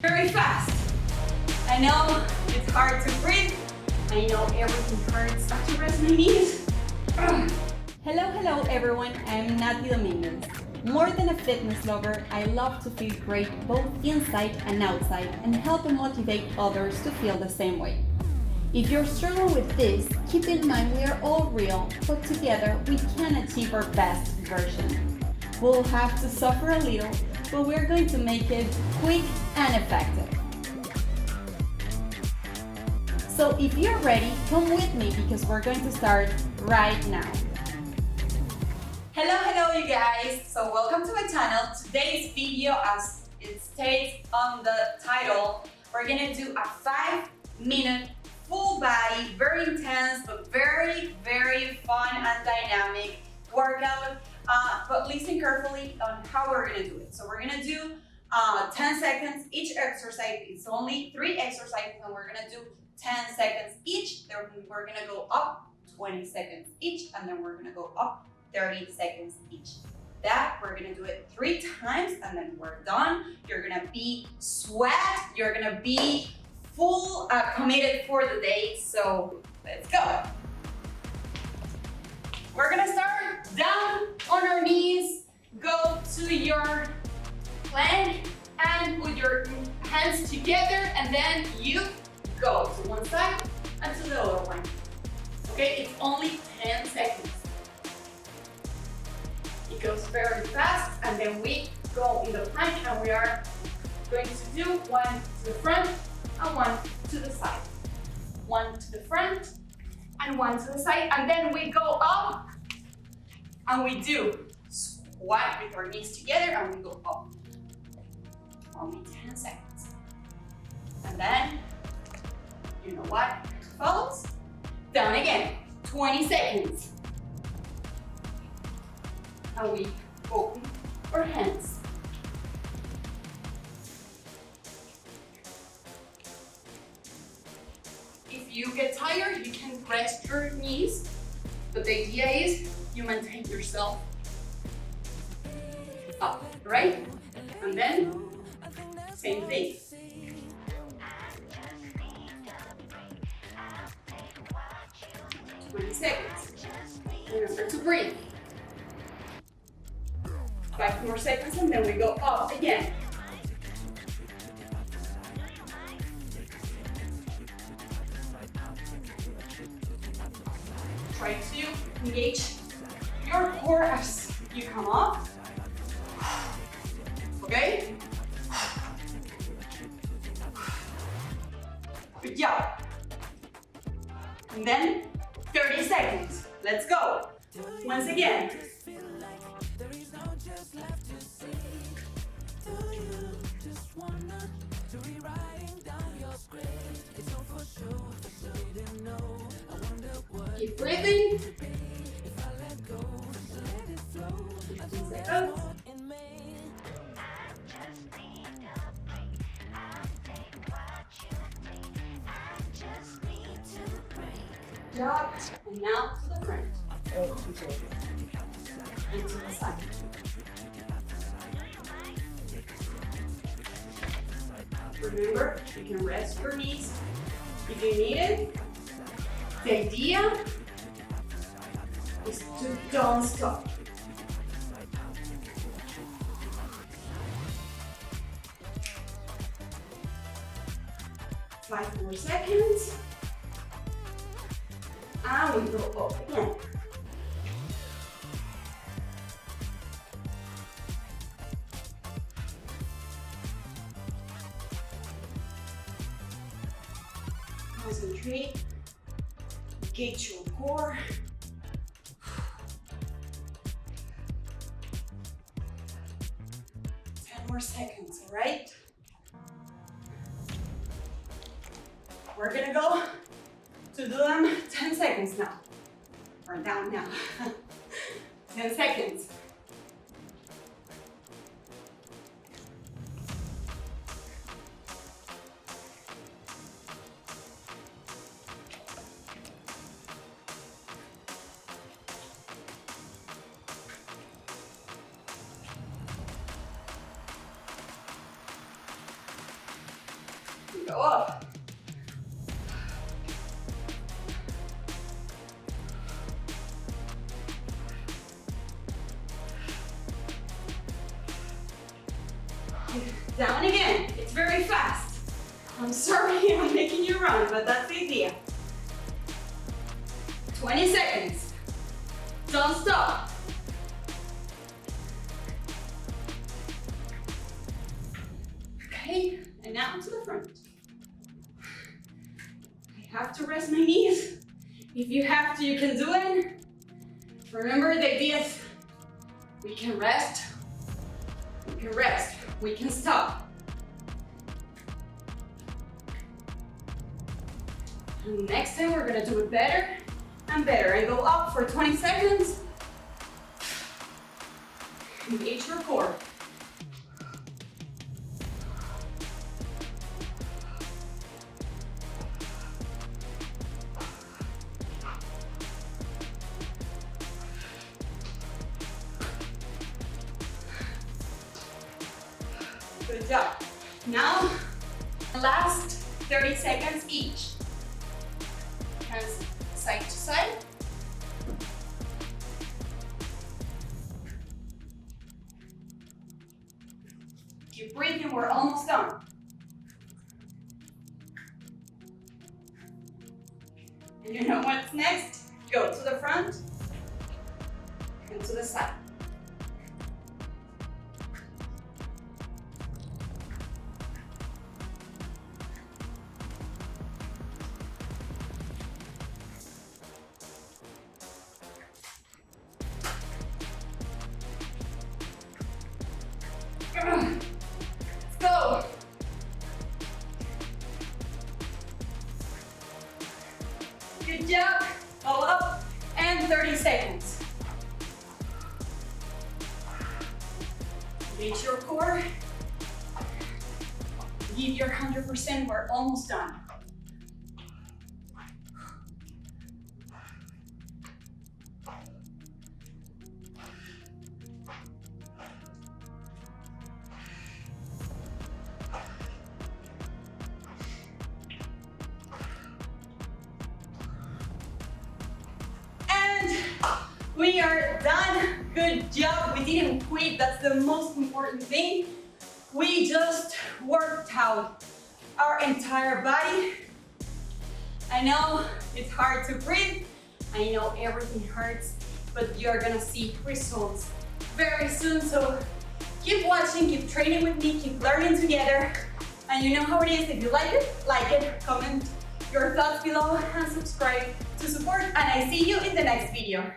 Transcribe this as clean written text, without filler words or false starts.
very fast. I know it's hard to breathe. I know everything hurts after rest my knees. Hello everyone, I'm Nati Dominguez. More than a fitness lover, I love to feel great both inside and outside and help and motivate others to feel the same way. If you're struggling with this, keep in mind we are all real, but together we can achieve our best version. We'll have to suffer a little, but we're going to make it quick and effective. So if you're ready, come with me because we're going to start right now. Hello you guys! So welcome to my channel. Today's video, as it states on the title, we're gonna do a 5-minute full body, very intense, but very fun and dynamic workout. But listen carefully on how we're gonna do it. So we're gonna do 10 seconds each exercise. It's only 3 exercises and we're gonna do 10 seconds each. Then we're gonna go up 20 seconds each, and then we're gonna go up 30 seconds each. That we're gonna do it 3 times and then we're done. You're gonna be sweat, you're gonna be full committed for the day. So let's go. We're gonna start down on our knees, go to your plank and put your hands together, and then you go to one side and to the other one. Okay, it's only 10 seconds. It goes very fast, and then we go in the plank and we are going to do 1 to the front and 1 to the side. 1 to the front and 1 to the side, and then we go up and we do squat with our knees together and we go up. Only 10 seconds. And then, you know what follows? Down again, 20 seconds. And we open our hands. If you get tired, you can rest your knees, but the idea is you maintain yourself up, right? And then, same thing. 20 seconds. Remember to breathe. 5 more seconds and then we go up again. Try to engage your core as you come up. Okay? Good job. And then 30 seconds. Let's go. Once again. Keep breathing. 15 seconds. Job. And now to the front. And to the side. Remember, you can rest your knees if you need it. The idea is to don't stop. Five more seconds. And we go up again. Concentrate, engage your core. 10 more seconds, all right? We're gonna go to do them 10 seconds now. We're down now. 10 seconds. Go up. Down again. It's very fast. I'm sorry I'm making you run, but that's the idea. 20 seconds. Don't stop. Okay, and now to the front. I have to rest my knees. If you have to, you can do it. Remember, the idea is we can rest, we can stop. And next time we're gonna do it better and better. And go up for 20 seconds. Engage your core. Good job. Now, last 30 seconds each. Hands side to side. Keep breathing, we're almost done. And you know what's next? Go to the front and to the side. Let's go. Good job. Go up and 30 seconds. Engage your core. Give your 100%. We're almost done. We are done. Good job. We didn't quit. That's the most important thing. We just worked out our entire body. I know it's hard to breathe. I know everything hurts, but you're gonna see results very soon. So keep watching, keep training with me, keep learning together. And you know how it is. If you like it, comment your thoughts below and subscribe to support. And I see you in the next video.